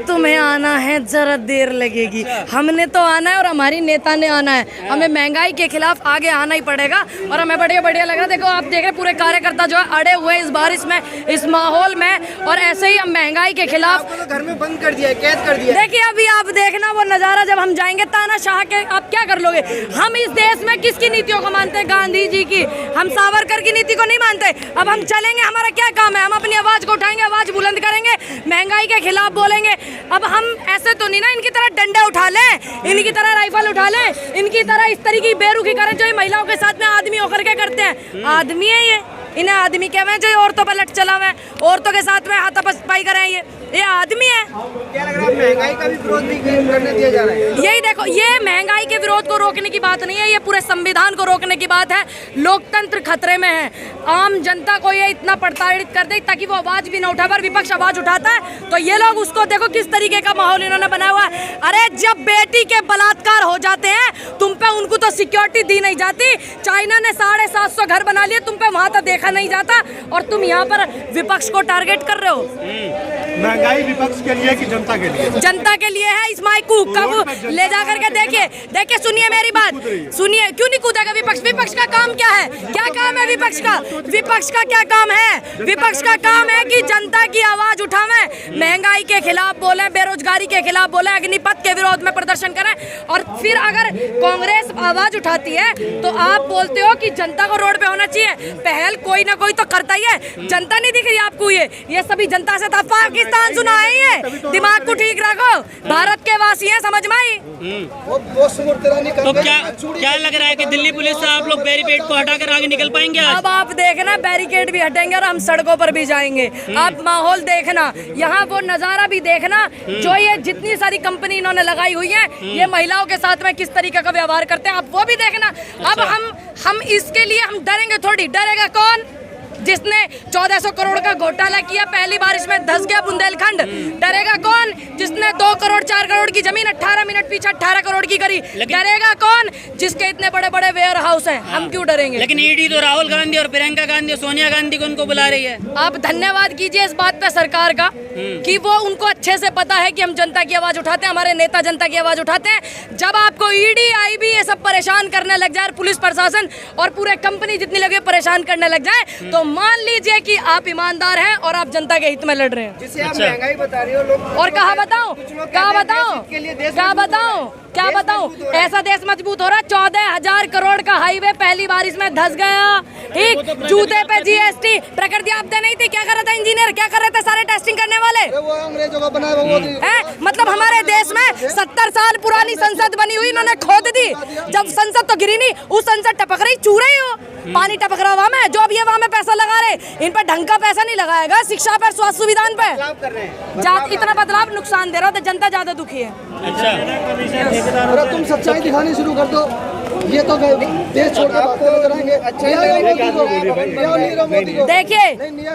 तुम्हें आना है जरा देर लगेगी। हमने तो आना है और हमारी नेता ने आना है। हमें महंगाई के खिलाफ आगे आना ही पड़ेगा और हमें बढ़िया बढ़िया लग रहा है। देखो आप देख रहे पूरे कार्यकर्ता जो है अड़े हुए इस बारिश में, इस माहौल में, और ऐसे ही हम महंगाई के खिलाफ तो घर में बंद कर दिया, कैद कर दिया। देखिए अभी आप देखना वो नजारा जब हम जाएंगे तानाशाह के, आप क्या कर लोगे। हम इस देश में किसकी नीतियों को मानते हैं? गांधी जी की। हम सावरकर की नीति को नहीं मानते। अब हम चलेंगे, हमारा क्या काम है? हम अपनी आवाज को उठाएंगे, आवाज बुलंद करेंगे, महंगाई के खिलाफ बोलेंगे। अब हम ऐसे तो नहीं ना इनकी तरह डंडे उठा लें, इनकी तरह राइफल उठा लें, इनकी तरह इस तरीके की बेरुखी करें जो ये महिलाओं के साथ में आदमी होकर के करते हैं। आदमी है ये, इन्हें आदमी कहते हैं जो औरतों पर लट चला हुआ है, औरतों के साथ में हाथापाई करें। ये आदमी है। क्या लग रहा है महंगाई का भी विरोध भी करने दिया जा रहा है? यही देखो, ये महंगाई के विरोध को रोकने की बात नहीं है, ये पूरे संविधान को रोकने की बात है। लोकतंत्र खतरे में है। आम जनता को ये इतना प्रताड़ित कर दे ताकि वो आवाज भी ना उठा पाए। विपक्ष आवाज उठाता है तो ये लोग उसको देखो किस तरीके का माहौल इन्होंने बनाया हुआ है। अरे जब बेटी के बलात्कार हो जाते हैं तुम पे उनको तो सिक्योरिटी दी नहीं जाती। चाइना ने 750 घर बना लिए, तुम पे वहां तो देखा नहीं जाता और तुम यहाँ पर विपक्ष को टारगेट कर रहे हो। महंगाई विपक्ष के लिए कि जनता के लिए? जनता के लिए है। इस माइक को कब ले जा करके देखिए सुनिए मेरी बात, सुनिए। क्यों नहीं कूदेगा विपक्ष? विपक्ष का काम क्या है? क्या काम है विपक्ष का? विपक्ष का क्या काम है? विपक्ष का काम है कि जनता की आवाज उठावे, महंगाई के खिलाफ बोले, बेरोजगारी के खिलाफ बोले, अग्निपथ के विरोध में प्रदर्शन करें। और फिर अगर कांग्रेस आवाज उठाती है तो आप बोलते हो कि जनता को रोड पे होना चाहिए। पहल कोई ना कोई तो करता ही है। जनता नहीं दिख रही आपको? ये सभी जनता से था। पाकिस्तान सुना है ये, दिमाग को ठीक रखो। भारत के वासी हैं, समझ में आई? तो क्या लग रहा है कि दिल्ली पुलिस से आप लोग बैरिकेड को हटाकर आगे निकल पाएंगे आज? अब आप देखना बैरिकेड भी हटेंगे और हम सड़कों पर भी जाएंगे। आप माहौल देखना, यहाँ वो नजारा भी देखना जो ये जितनी सारी कंपनी इन्होंने लगाई हुई है, ये महिलाओं के साथ में किस तरीके का व्यवहार करते हैं, आप वो भी देखना। अब हम इसके लिए हम डरेंगे थोड़ी। डरेगा कौन? जिसने 1400 करोड़ का घोटाला किया, पहली बारिश में धंस गया बुंदेलखंड। डरेगा कौन? जिसने 2 करोड़ 4 करोड़ की जमीन 18 मिनट पीछे 18 करोड़ की करी। डरेगा कौन? जिसके इतने बड़े बड़े वेयर हाउस हैं। हम क्यों डरेंगे? लेकिन ईडी तो राहुल गांधी और प्रियंका गांधी और सोनिया गांधी को उनको बुला रही है। आप धन्यवाद कीजिए इस बात पे सरकार का कि वो उनको अच्छे से पता है कि हम जनता की आवाज उठाते हैं, हमारे नेता जनता की आवाज उठाते हैं। जब आपको ईडी आईबी ये सब परेशान करने लग जाए, पुलिस प्रशासन और पूरे कंपनी जितनी लगे परेशान करने लग जाए, तो मान लीजिए कि आप ईमानदार हैं और आप जनता के हित में लड़ रहे हैं। जिसे आप महंगाई बता रहे हो लोग, और कहाँ बताऊं, क्या बताऊं? ऐसा देश मजबूत हो रहा है। 14,000 करोड़ का हाईवे पहली बारिश में धंस गया। ठीक, जूते पे जीएसटी प्रकृति आपदा नहीं थी। क्या कर रहा था इंजीनियर? क्या कर रहे थे सारे टेस्टिंग करने वाले? वो अंग्रेजों का बना है। मतलब हमारे देश में 70 साल पुरानी संसद बनी हुई, इन्होंने खोद दी। जब संसद तो गिरी नहीं, उस संसद टपक रही, चू रही हो, पानी टपक रहा वहाँ में। जो अब ये वहाँ में पैसा लगा रहे, इन पर ढंग का पैसा नहीं लगाएगा। शिक्षा पर, स्वास्थ्य सुविधा पे इतना बदलाव नुकसान दे रहा हो तो जनता ज्यादा दुखी है। अच्छा, तुम सच्चाई दिखानी शुरू कर दो। ये तो देश छोड़ के कराएंगे। देखिए,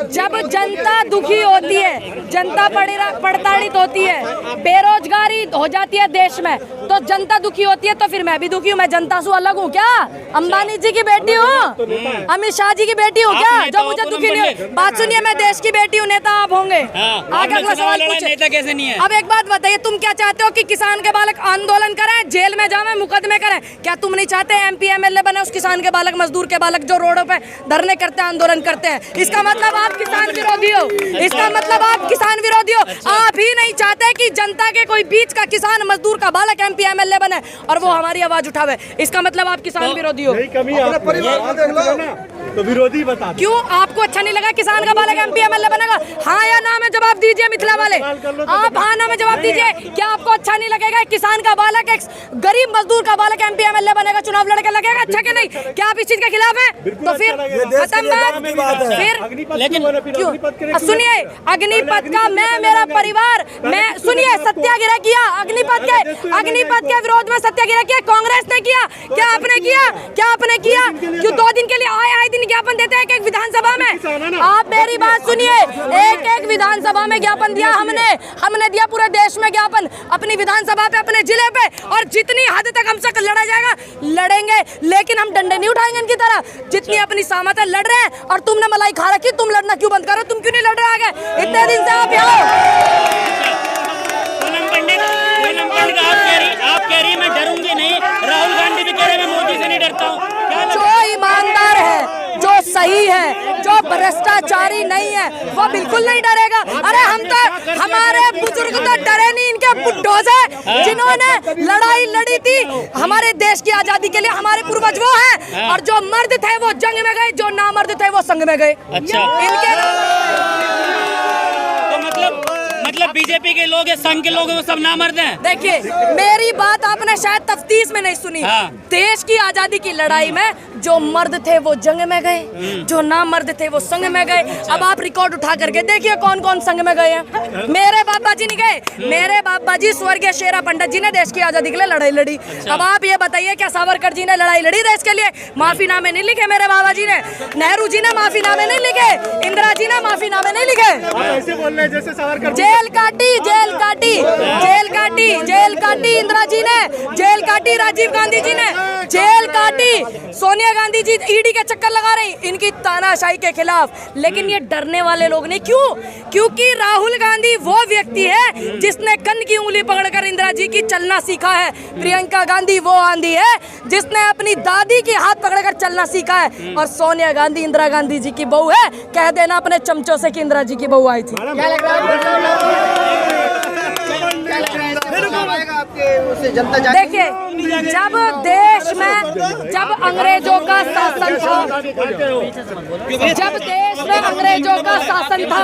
जब जनता दुखी होती है, जनता प्रताड़ित होती है, बेरोजगारी हो जाती है देश में, तो जनता दुखी होती है। तो फिर मैं भी दुखी हूँ। मैं जनता से अलग हूँ क्या? अंबानी जी की बेटी हूँ, अमित शाह जी की बेटी हूँ क्या जो मुझे दुखी नहीं हो? बात सुनिए, मैं देश की बेटी हूँ, नेता आप होंगे। आगे अगला सवाल पूछिए। नेता कैसे नहीं है? अब एक बात बताइए, तुम क्या चाहते हो कि किसान के बालक आंदोलन करें, जेल में जाए, मुकदमे करें? क्या तुम नहीं चाहते एमपी एमएलए बने उस किसान के बालक, मजदूर के बालक जो रोडों पे धरने करते हैं, आंदोलन करते हैं? इसका मतलब आप किसान विरोधी हो। इसका मतलब आप किसान विरोधी हो। आप ही नहीं चाहते कि जनता के कोई बीच का किसान मजदूर का बालक एमपी एमएलए बने और वो हमारी आवाज उठावे। इसका मतलब आप किसान विरोधी हो। तो विरोधी बता। क्यों आपको अच्छा नहीं लगा किसान का बालक एमपी एमएलए बनेगा? हाँ या ना में जवाब दीजिए मिथिला वाले। आप हाँ ना में जवाब दीजिए। क्या आपको अच्छा नहीं लगेगा किसान का बालक एक गरीब मजदूर का बालक एमपी एमएलए बनेगा, चुनाव लड़के लगेगा? अच्छा कि नहीं? क्या आप इस चीज के खिलाफ हैं? तो फिर खत्म बात। फिर लेकिन सुनिए, अग्निपथ का मेरा परिवार, मैं सुनिए, सत्याग्रह किया अग्निपथ के विरोध में सत्याग्रह किया कांग्रेस ने किया। क्या आपने किया? क्यों 2 दिन के लिए आए दिन ज्ञापन देते हैं एक विधानसभा में? आप मेरी बात सुनिए, एक विधानसभा में ज्ञापन दिया हमने दिया पूरे देश में ज्ञापन, अपनी विधानसभा पे, अपने जिले पे। और जितनी हद तक हमसे लड़ा जाएगा लड़ेंगे, लेकिन हम डंडे नहीं उठाएंगे इनकी तरह। जितनी अपनी सामत है लड़ रहे हैं। और तुमने मलाई खा रखी, तुम लड़ना क्यों बंद करो? तुम क्यों नहीं लड़ रहे आगे? इतने दिन से आप यहाँ पंडित आप कह रही मैं डरूंगी नहीं, राहुल गांधी भी कह रहे मैं मोदी से नहीं डरता हूँ। जो ईमानदार है, जो सही है, जो भ्रष्टाचारी नहीं है, वो बिल्कुल नहीं डरेगा। अरे हम तो, हमारे बुजुर्ग तो डरे नहीं इनके बुड्ढों से, जिन्होंने लड़ाई लड़ी थी हमारे देश की आजादी के लिए। हमारे पूर्वज वो हैं, और जो मर्द थे वो जंग में गए, जो नामर्द थे वो संग में गए। अच्छा, इनके तो मतलब बीजेपी के लोग, संघ के लोग, वो सब नामर्द हैं। देखिए, मेरी बात आपने शायद तफ्तीश में नहीं सुनी। हाँ। देश की आजादी की लड़ाई में जो मर्द थे वो जंग में गए, जो नामर्द थे वो संग में गए। अब आप रिकॉर्ड उठा करके देखिए कौन कौन संग में गए हैं। मेरे बाबा जी नहीं गए, मेरे बाबा जी स्वर्गीय शेरा पंडित जी ने देश की आजादी के लिए लड़ाई लड़ी। अब आप ये बताइए, क्या सावरकर जी ने लड़ाई लड़ी देश के लिए? माफीनामे नहीं लिखे मेरे बाबा जी ने, नेहरू जी ने माफीनामे नहीं लिखे, इंदिरा जी ने माफीनामे नहीं लिखे। ऐसे बोल रहे हैं जैसे सावरकर जेल काटी, जेल काटी, जेल काटी, जेल काटी इंदिरा जी ने, जेल काटी राजीव गांधी जी ने, जेल काटी सोनिया गांधी जी ईडी के चक्कर लगा रही इनकी तानाशाही के खिलाफ। लेकिन ये डरने वाले लोग नहीं। क्यों? क्योंकि राहुल गांधी वो व्यक्ति है जिसने कन्न की उंगली पकड़कर इंदिरा जी की चलना सीखा है। प्रियंका गांधी वो आंधी है जिसने अपनी दादी की हाथ पकड़कर चलना सीखा है। और सोनिया गांधी इंदिरा गांधी जी की बहू है। कह देना अपने चमचों से कि इंदिरा जी की बहू आई थी। देखिए, जब देश में जब अंग्रेजों का शासन था, जब देश में अंग्रेजों का शासन था,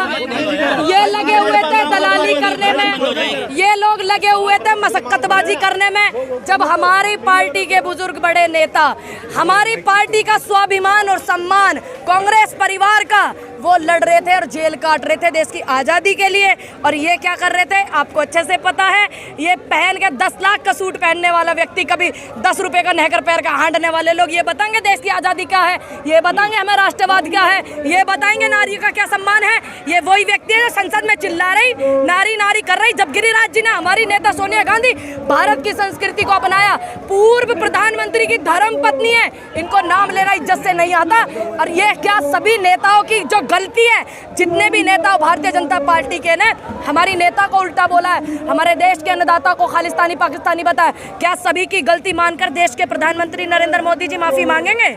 ये लगे हुए थे दलाली करने में, ये लोग लगे हुए थे मशक्कतबाजी करने में। जब हमारी पार्टी के बुजुर्ग बड़े नेता, हमारी पार्टी का स्वाभिमान और सम्मान कांग्रेस परिवार का, वो लड़ रहे थे और जेल काट रहे थे देश की आज़ादी के लिए। और ये क्या कर रहे थे आपको अच्छे से पता है। ये पहन के 10 लाख का सूट पहनने वाला व्यक्ति, कभी 10 रुपए का नहकर पैर का हांडने वाले लोग ये बताएंगे देश की आज़ादी क्या है, ये बताएंगे हमें राष्ट्रवाद क्या है, ये बताएंगे नारी का क्या सम्मान है। ये वही व्यक्ति है जो संसद में चिल्ला रही, नारी नारी कर रही। जब गिरिराज जी ने, हमारी नेता सोनिया गांधी, भारत की संस्कृति को अपनाया, पूर्व प्रधानमंत्री की धर्म पत्नी है, इनको नाम लेना इज्जत से नहीं आता। और ये क्या सभी नेताओं की जो गलती है, जितने भी नेता भारतीय जनता पार्टी के ने हमारी नेता को उल्टा बोला है, हमारे देश के अन्नदाता को खालिस्तानी पाकिस्तानी बताया, क्या सभी की गलती मानकर देश के प्रधानमंत्री नरेंद्र मोदी जी माफी मांगेंगे?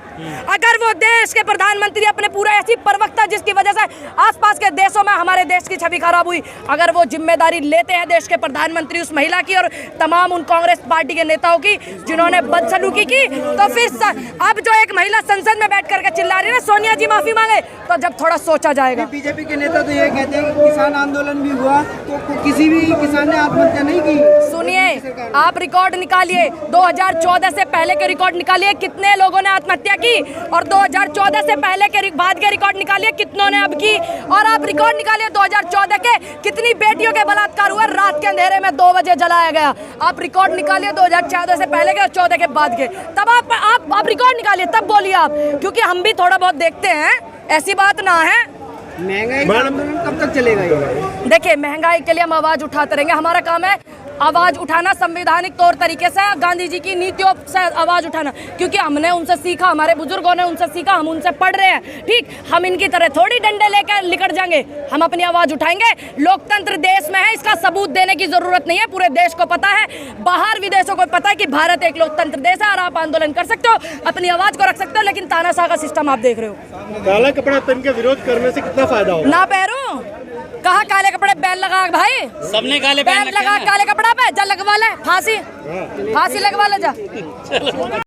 अगर वो देश के प्रधानमंत्री अपने पूरा ऐसी प्रवक्ता जिसकी वजह से आसपास के देशों में हमारे देश की छवि खराब हुई, अगर वो जिम्मेदारी लेते हैं देश के प्रधानमंत्री उस महिला की और तमाम उन कांग्रेस पार्टी के नेताओं की जिन्होंने बदसलूकी की, तो फिर अब जो एक महिला संसद में बैठ करके चिल्ला रही है ना सोनिया जी माफी मांगे, तो जब थोड़ा सोचा जाएगा। बीजेपी के नेता तो ये कहते हैं कि किसान आंदोलन भी हुआ तो किसी भी किसान ने आत्महत्या नहीं की। सुनिए, आप रिकॉर्ड निकालिए, 2014 से पहले के रिकॉर्ड निकालिए कितने लोगों ने आत्महत्या की, और 2014 से पहले के बाद के रिकॉर्ड निकालिए कितनों ने अब की, और आप रिकॉर्ड निकालिए 2014 के कितनी बेटियों के बलात्कार हुए, रात के अंधेरे में 2 बजे जलाया गया। आप रिकॉर्ड निकालिए 2014 से पहले के और 14 के बाद के, तब आप रिकॉर्ड निकालिए, तब बोलिए आप, क्योंकि हम भी थोड़ा बहुत देखते हैं, ऐसी बात ना है। महंगाई का आंदोलन कब तक चलेगा ये? देखिए, महंगाई के लिए हम आवाज उठाते रहेंगे, हमारा काम है आवाज उठाना संवैधानिक तौर तरीके से, गांधी जी की नीतियों से आवाज उठाना, क्योंकि हमने उनसे सीखा, हमारे बुजुर्गों ने उनसे सीखा, हम उनसे पढ़ रहे हैं। ठीक, हम इनकी तरह थोड़ी डंडे लेकर निकट जाएंगे, हम अपनी आवाज उठाएंगे। लोकतंत्र देश में है, इसका सबूत देने की जरूरत नहीं है, पूरे देश को पता है, बाहर विदेशों को पता है कि भारत एक लोकतंत्र देश है, और आप आंदोलन कर सकते हो, अपनी आवाज को रख सकते हो, लेकिन तानाशाह का सिस्टम आप देख रहे हो। काला कपड़ा पहन के विरोध करने से कितना फायदा होगा? ना पहनो, कहा काले कपड़े बैन लगा भाई, सबने काले बैन लगा काले कपड़ा पे, जा लगवा ले फांसी, फांसी लगवा ले जा।